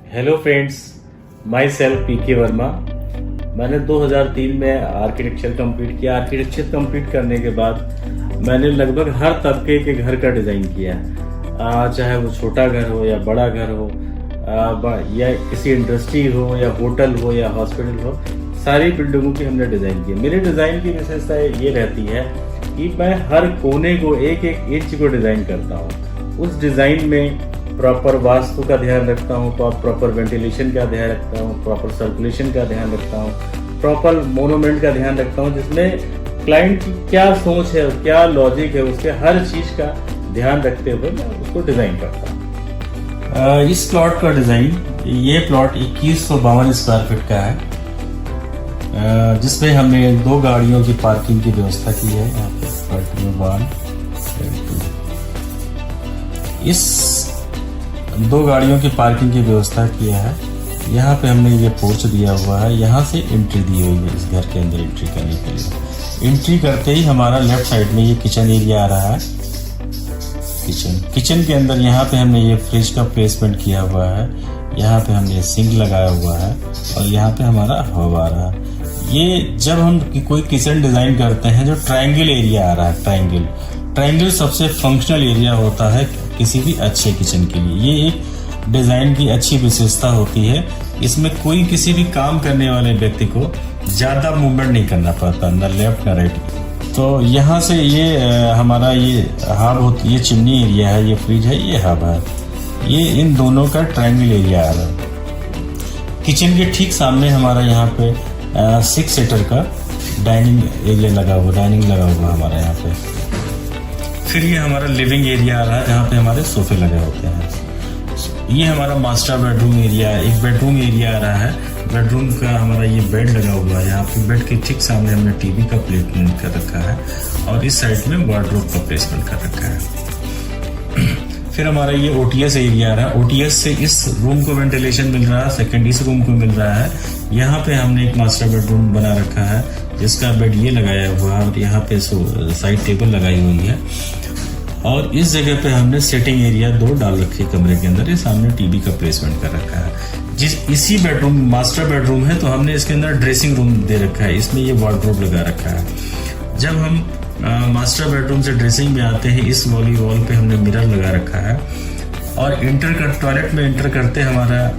Hello friends, my self पीके वर्मा। मैंने 2003 में architecture complete किया। आर्किटेक्चर कंप्लीट करने के बाद मैंने लगभग हर तबके के घर का डिज़ाइन किया, चाहे वो छोटा घर हो या बड़ा घर हो, या किसी इंडस्ट्री हो या होटल हो या हॉस्पिटल हो, सारी बिल्डिंगों की हमने डिज़ाइन की। मेरे डिज़ाइन की विशेषता ये रहती है कि मैं हर कोने को एक एक इंच को डिज़ाइन करता हूँ। उस डिज़ाइन में प्रॉपर वास्तु का ध्यान रखता हूँ, प्रॉपर वेंटिलेशन का ध्यान रखता हूँ, प्रॉपर सर्कुलेशन का ध्यान रखता हूँ, प्रॉपर मोनूमेंट का ध्यान रखता हूँ, जिसमें क्लाइंट की क्या सोच है, क्या लॉजिक है, उसके हर चीज़ का ध्यान रखते हुए मैं उसको डिज़ाइन करता हूँ। इस प्लॉट का डिज़ाइन, ये प्लॉट 2152 स्क्वायर फीट का है, जिसमें हमने 2 गाड़ियों की पार्किंग की व्यवस्था की है। यहाँ पे इस 2 गाड़ियों की पार्किंग की व्यवस्था किया है। यहाँ पे हमने ये पोर्च दिया हुआ है, यहाँ से एंट्री दी हुई है इस घर के अंदर एंट्री करने के लिए। एंट्री करते ही हमारा लेफ्ट साइड में ये किचन एरिया आ रहा है। किचन के अंदर यहाँ पे हमने ये फ्रिज का प्लेसमेंट किया हुआ है, यहाँ पे हमने सिंक लगाया हुआ है और यहाँ पे हमारा हवा आ रहा है। ये जब हम कोई किचन डिजाइन करते हैं, जो ट्रायंगल एरिया आ रहा है, ट्रायंगल सबसे फंक्शनल एरिया होता है किसी भी अच्छे किचन के लिए। ये एक डिजाइन की अच्छी विशेषता होती है। इसमें कोई किसी भी काम करने वाले व्यक्ति को ज्यादा मूवमेंट नहीं करना पड़ता, न लेफ्ट न राइट। तो यहाँ से ये हमारा ये हब होती, ये चिमनी एरिया है, ये फ्रिज है, ये हब है। ये इन दोनों का ट्रायंगल एरिया आ रहा है। किचन के ठीक सामने हमारा यहाँ पे 6 सीटर का डाइनिंग एरिया लगा हुआ हमारा यहाँ पे। फिर ये हमारा लिविंग एरिया आ रहा है, जहाँ पे हमारे सोफे लगे होते हैं। ये हमारा मास्टर बेडरूम एरिया है। एक बेडरूम एरिया आ रहा है। बेडरूम का हमारा ये बेड लगा हुआ है। यहाँ पे बेड के ठीक सामने हमने टीवी का प्लेसमेंट कर रखा है और इस साइड में वार्डरोब का प्लेसमेंट कर रखा है। फिर हमारा ये ओटीएस एरिया आ रहा है। ओटीएस से इस रूम को वेंटिलेशन मिल रहा है, सेकंड इस रूम को मिल रहा है। यहाँ पे हमने एक मास्टर बेडरूम बना रखा है, जिसका बेड ये लगाया हुआ है और यहाँ पे साइड टेबल लगाई हुई है। और इस जगह पे हमने सेटिंग एरिया 2 डाल रखी है कमरे के अंदर। ये सामने टीवी का प्लेसमेंट कर रखा है। इसी बेडरूम मास्टर बेडरूम है, तो हमने इसके अंदर ड्रेसिंग रूम दे रखा है। इसमें ये वार्डरोब लगा रखा है। जब हम मास्टर बेडरूम से ड्रेसिंग में आते हैं, इस वॉल पे हमने मिरर लगा रखा है। और टॉयलेट में एंटर करते हमारा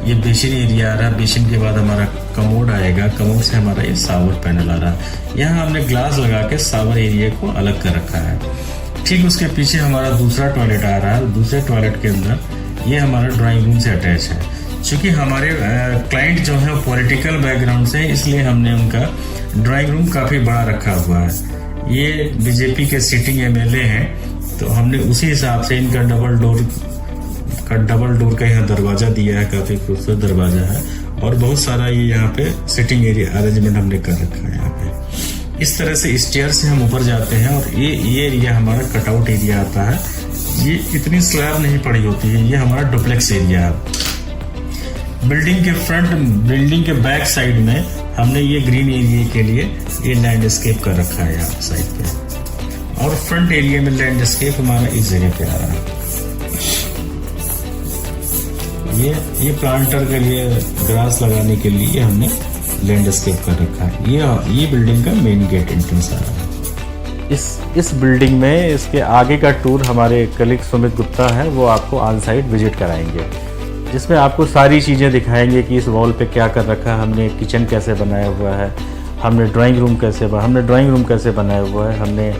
ये बेसिन एरिया आ रहा है। बेसिन के बाद हमारा कमोड आएगा। कमोड से हमारा ये शावर पैनल आ रहा है। यहाँ हमने ग्लास लगा के शावर एरिया को अलग कर रखा है। ठीक उसके पीछे हमारा दूसरा टॉयलेट आ रहा है। दूसरे टॉयलेट के अंदर ये हमारा ड्राइंग रूम से अटैच है। क्योंकि हमारे क्लाइंट जो है पॉलिटिकल बैकग्राउंड से, इसलिए हमने उनका ड्राइंग रूम काफ़ी बड़ा रखा हुआ है। ये बीजेपी के सिटिंग एमएलए हैं, तो हमने उसी हिसाब से इनका डबल डोर का यहाँ दरवाजा दिया है। काफ़ी खूबसूरत दरवाजा है और बहुत सारा ये यहाँ पे सिटिंग एरिया अरेंजमेंट हमने कर रखा है। यहाँ पे इस तरह से स्टेयर से हम ऊपर जाते हैं और ये एरिया हमारा कटआउट एरिया आता है। ये इतनी स्लैब नहीं पड़ी होती है। ये हमारा डुप्लेक्स एरिया है। बिल्डिंग के बैक साइड में हमने ये ग्रीन एरिया के लिए ये लैंडस्केप कर रखा है यहाँ साइड पे। और फ्रंट एरिया में लैंडस्केप हमारा इस जगह पे आ रहा है। ये प्लांटर के लिए, ग्रास लगाने के लिए हमने लैंडस्केप कर रखा है। ये बिल्डिंग का मेन गेट एंट्रेंस आ रहा है। इस बिल्डिंग में इसके आगे का टूर हमारे कलीग सुमित गुप्ता है, वो आपको ऑन साइट विजिट कराएंगे, जिसमें आपको सारी चीज़ें दिखाएंगे कि इस वॉल पे क्या कर रखा है हमने, किचन कैसे बनाया हुआ है, हमने ड्राइंग रूम कैसे बनाया हुआ है, हमने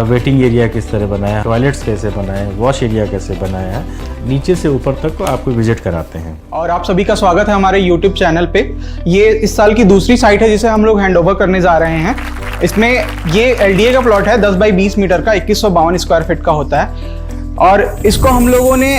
वेटिंग एरिया किस तरह बनाया है, टॉयलेट्स कैसे बनाए, वॉश एरिया कैसे बनाया है, नीचे से ऊपर तक को आपको विजिट कराते हैं। और आप सभी का स्वागत है हमारे YouTube चैनल पे। ये इस साल की दूसरी साइट है जिसे हम लोग हैंडओवर करने जा रहे हैं। इसमें ये LDA का प्लॉट है, 10 बाई 20 मीटर का, 2152 स्क्वायर फीट का होता है। और इसको हम लोगों ने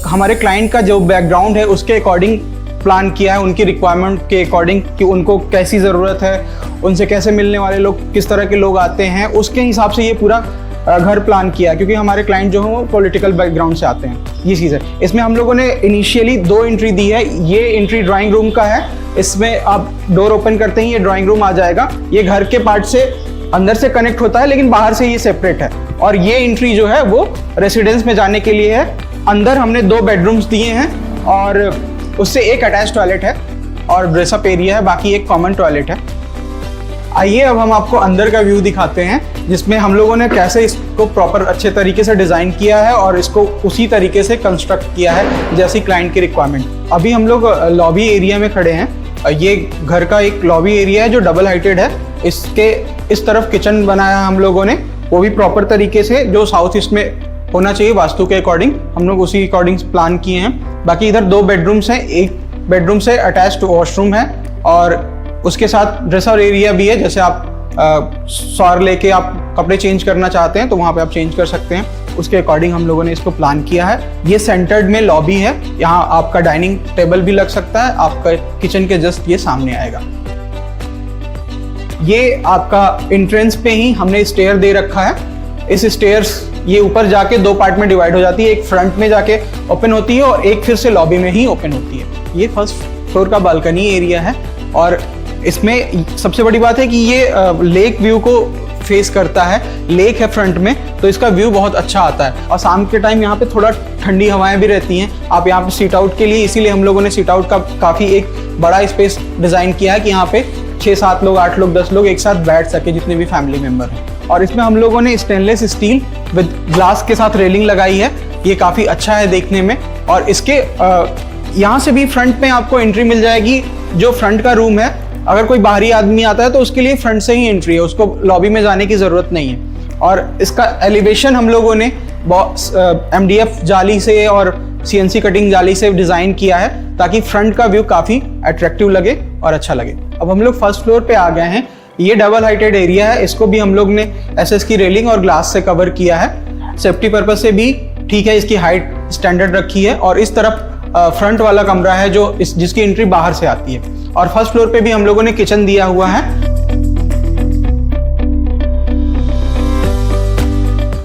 हमारे क्लाइंट का जो बैकग्राउंड है उसके अकॉर्डिंग प्लान किया है, उनकी रिक्वायरमेंट के अकॉर्डिंग कि उनको कैसी ज़रूरत है, उनसे कैसे मिलने वाले लोग, किस तरह के लोग आते हैं, उसके हिसाब से ये पूरा घर प्लान किया है। क्योंकि हमारे क्लाइंट जो हैं वो पॉलिटिकल बैकग्राउंड से आते हैं। ये चीज़ है। इसमें हम लोगों ने इनिशियली 2 एंट्री दी है। ये एंट्री ड्राइंग रूम का है। इसमें आप डोर ओपन करते ही ये ड्राइंग रूम आ जाएगा। ये घर के पार्ट से अंदर से कनेक्ट होता है, लेकिन बाहर से ये सेपरेट है। और ये एंट्री जो है वो रेसिडेंस में जाने के लिए है। अंदर हमने 2 बेडरूम्स दिए हैं और उससे एक अटैच टॉयलेट है और ड्रेसअप एरिया है, बाकी एक कॉमन टॉयलेट है। आइए अब हम आपको अंदर का व्यू दिखाते हैं, जिसमें हम लोगों ने कैसे इसको प्रॉपर अच्छे तरीके से डिज़ाइन किया है और इसको उसी तरीके से कंस्ट्रक्ट किया है जैसी क्लाइंट की रिक्वायरमेंट। अभी हम लोग लॉबी एरिया में खड़े हैं। ये घर का एक लॉबी एरिया है जो डबल हाइटेड है। इसके इस तरफ किचन बनाया है हम लोगों ने, वो भी प्रॉपर तरीके से जो साउथ ईस्ट में होना चाहिए वास्तु के अकॉर्डिंग, हम लोग उसी अकॉर्डिंग प्लान किए हैं। बाकी इधर 2 बेडरूम्स हैं, एक बेडरूम से अटैच्ड वॉशरूम है और उसके साथ ड्रेसर एरिया भी है। जैसे आप शॉवर लेके आप कपड़े चेंज करना चाहते हैं तो वहाँ पे आप चेंज कर सकते हैं, उसके अकॉर्डिंग हम लोगों ने इसको प्लान किया है। ये सेंटर्ड में लॉबी है, यहाँ आपका डाइनिंग टेबल भी लग सकता है, आपका किचन के जस्ट ये सामने आएगा। ये आपका एंट्रेंस पे ही हमने स्टेयर दे रखा है। इस स्टेयर्स ये ऊपर जाके 2 पार्ट में डिवाइड हो जाती है, एक फ्रंट में जाके ओपन होती है और एक फिर से लॉबी में ही ओपन होती है। ये फर्स्ट फ्लोर का बालकनी एरिया है और इसमें सबसे बड़ी बात है कि ये लेक व्यू को फेस करता है। लेक है फ्रंट में तो इसका व्यू बहुत अच्छा आता है और शाम के टाइम यहाँ पे थोड़ा ठंडी हवाएं भी रहती हैं। आप यहाँ पे सीट आउट के लिए, इसीलिए हम लोगों ने सीट आउट का काफ़ी एक बड़ा स्पेस डिज़ाइन किया है कि यहाँ पे 6-7 लोग, 8 लोग, 10 लोग एक साथ बैठ सके, जितने भी फैमिली मेम्बर हैं। और इसमें हम लोगों ने स्टेनलेस स्टील विद ग्लास के साथ रेलिंग लगाई है। ये काफ़ी अच्छा है देखने में। और इसके यहाँ से भी फ्रंट में आपको एंट्री मिल जाएगी। जो फ्रंट का रूम है, अगर कोई बाहरी आदमी आता है तो उसके लिए फ्रंट से ही एंट्री है, उसको लॉबी में जाने की ज़रूरत नहीं है। और इसका एलिवेशन हम लोगों ने MDF जाली से और CNC कटिंग जाली से डिज़ाइन किया है ताकि फ्रंट का व्यू काफ़ी अट्रैक्टिव लगे और अच्छा लगे। अब हम लोग फर्स्ट फ्लोर पे आ गए हैं। ये डबल हाइटेड एरिया है, इसको भी हम लोग ने SS की रेलिंग और ग्लास से कवर किया है। सेफ्टी पर्पज से भी ठीक है, इसकी हाइट स्टैंडर्ड रखी है। और इस तरफ फ्रंट वाला कमरा है जिसकी एंट्री बाहर से आती है। और फर्स्ट फ्लोर पे भी हम लोगों ने किचन दिया हुआ है।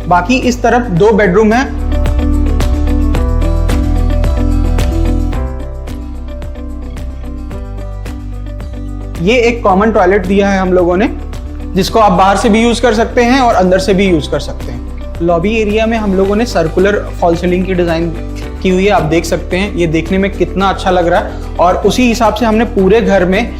बाकी इस तरफ 2 बेडरूम है। ये एक कॉमन टॉयलेट दिया है हम लोगों ने, जिसको आप बाहर से भी यूज कर सकते हैं और अंदर से भी यूज कर सकते हैं। लॉबी एरिया में हम लोगों ने सर्कुलर फॉल सीलिंग की डिजाइन की हुई है, आप देख सकते हैं। ये देखने में कितना अच्छा लग रहा है और उसी हिसाब से हमने पूरे घर में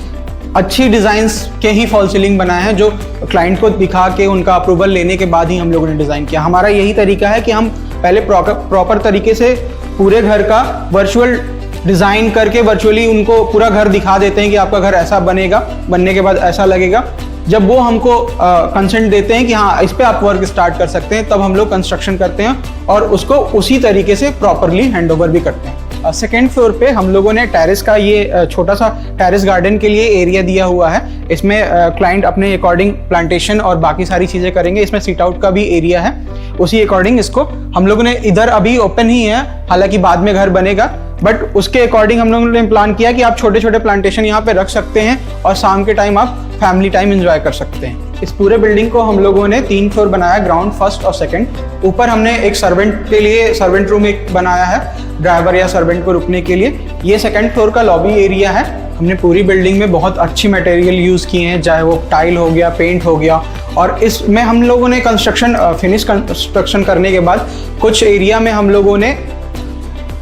अच्छी डिज़ाइंस के ही फॉल सीलिंग बनाए हैं, जो क्लाइंट को दिखा के उनका अप्रूवल लेने के बाद ही हम लोगों ने डिज़ाइन किया। हमारा यही तरीका है कि हम पहले प्रॉपर तरीके से पूरे घर का वर्चुअल डिज़ाइन करके वर्चुअली उनको पूरा घर दिखा देते हैं कि आपका घर ऐसा बनेगा, बनने के बाद ऐसा लगेगा। जब वो हमको कंसेंट देते हैं कि हाँ इस पे आप वर्क स्टार्ट कर सकते हैं, तब हम लोग कंस्ट्रक्शन करते हैं और उसको उसी तरीके से प्रॉपरली हैंडओवर भी करते हैं। सेकेंड फ्लोर पे हम लोगों ने टेरेस का ये छोटा सा टेरेस गार्डन के लिए एरिया दिया हुआ है। इसमें क्लाइंट अपने अकॉर्डिंग प्लांटेशन और बाकी सारी चीज़ें करेंगे। इसमें सीट आउट का भी एरिया है, उसी अकॉर्डिंग इसको हम लोगों ने, इधर अभी ओपन ही है, हालांकि बाद में घर बनेगा, बट उसके अकॉर्डिंग हम लोगों ने प्लान किया कि आप छोटे छोटे प्लांटेशन यहाँ पे रख सकते हैं और शाम के टाइम आप फैमिली टाइम एंजॉय कर सकते हैं। इस पूरे बिल्डिंग को हम लोगों ने 3 फ्लोर बनाया, ग्राउंड, फर्स्ट और सेकंड। ऊपर हमने एक सर्वेंट के लिए सर्वेंट रूम एक बनाया है, ड्राइवर या सर्वेंट को रुकने के लिए। ये सेकंड फ्लोर का लॉबी एरिया है। हमने पूरी बिल्डिंग में बहुत अच्छी मटेरियल यूज़ किए हैं, चाहे वो टाइल हो गया, पेंट हो गया। और इसमें हम लोगों ने फिनिश कंस्ट्रक्शन करने के बाद कुछ एरिया में हम लोगों ने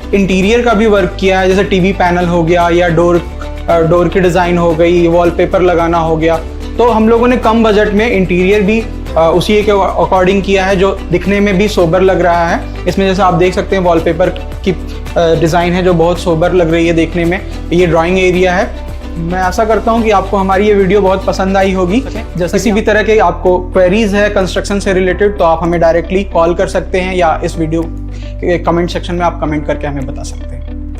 इंटीरियर का भी वर्क किया है, जैसे टीवी पैनल हो गया या डोर की डिज़ाइन हो गई, वॉलपेपर लगाना हो गया। तो हम लोगों ने कम बजट में इंटीरियर भी उसी के अकॉर्डिंग किया है, जो दिखने में भी सोबर लग रहा है। इसमें जैसे आप देख सकते हैं वॉलपेपर की डिज़ाइन है जो बहुत सोबर लग रही है देखने में। ये ड्राइंग एरिया है। मैं आशा करता हूं कि आपको हमारी ये वीडियो बहुत पसंद आई होगी। जैसे किसी भी तरह के आपको क्वेरीज है कंस्ट्रक्शन से रिलेटेड, तो आप हमें डायरेक्टली कॉल कर सकते हैं या इस वीडियो के कमेंट सेक्शन में आप कमेंट करके हमें बता सकते हैं।